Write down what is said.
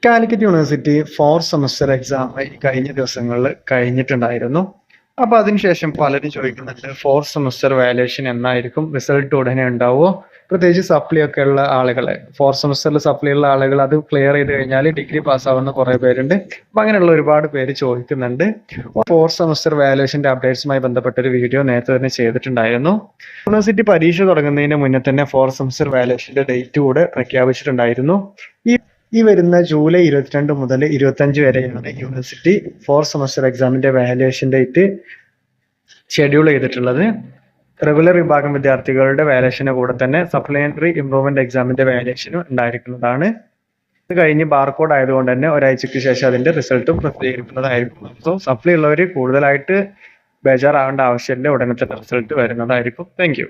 Calicut university 4th semester exam കഴിഞ്ഞ ദിവസങ്ങളിൽ കഴിഞ്ഞിട്ടുണ്ടായിരുന്നു. അപ്പൊ അതിനുശേഷം പലരും ചോദിക്കുന്നുണ്ട് 4th സെമസ്റ്റർ വാല്യുവേഷൻ എന്നായിരിക്കും, റിസൾട്ട് ഉടനെ ഉണ്ടാവുമോ? പ്രത്യേകിച്ച് സപ്ലി ഒക്കെ ഉള്ള ആളുകളെ, 4th സെമസ്റ്ററിൽ സപ്ലി ഉള്ള ആളുകൾ അത് ക്ലിയർ ചെയ്ത് കഴിഞ്ഞാൽ ഡിഗ്രി പാസ്സാവുന്ന കുറെ പേരുണ്ട്. അപ്പൊ അങ്ങനെയുള്ള ഒരുപാട് പേര് ചോദിക്കുന്നുണ്ട്. 4th സെമസ്റ്റർ വാല്യുവേഷന്റെ അപ്ഡേറ്റ്സുമായി ബന്ധപ്പെട്ട ഒരു വീഡിയോ നേരത്തെ തന്നെ ചെയ്തിട്ടുണ്ടായിരുന്നു. യൂണിവേഴ്സിറ്റി പരീക്ഷ തുടങ്ങുന്നതിന് മുന്നേ തന്നെ 4th സെമസ്റ്റർ വാല്യുവേഷന്റെ ഡേറ്റ് കൂടെ പ്രഖ്യാപിച്ചിട്ടുണ്ടായിരുന്നു. ഈ വരുന്ന ജൂലൈ 22 മുതൽ 25 വരെയാണ് യൂണിവേഴ്സിറ്റി 4th സെമസ്റ്റർ എക്സാമിന്റെ വാല്യുവേഷൻ ഡേറ്റ് ഷെഡ്യൂൾ ചെയ്തിട്ടുള്ളത്. റെഗുലർ വിഭാഗം വിദ്യാർത്ഥികളുടെ വാല്യുവേഷന് കൂടെ തന്നെ സപ്ലിമെന്ററി ഇംപ്രൂവ്മെന്റ് എക്സാമിന്റെ വാല്യുവേഷനും ഉണ്ടായിരിക്കുന്നതാണ്. ഇത് കഴിഞ്ഞ് ബാർകോഡ് ആയതുകൊണ്ട് തന്നെ ഒരാഴ്ചയ്ക്ക് ശേഷം അതിന്റെ റിസൾട്ടും പ്രസിദ്ധീകരിക്കുന്നതായിരിക്കും. സോ സപ്ലി ഉള്ളവർ കൂടുതലായിട്ട് ബേജാറാവേണ്ട ആവശ്യമില്ല, ഉടനെ തന്നെ റിസൾട്ട് വരുന്നതായിരിക്കും. താങ്ക്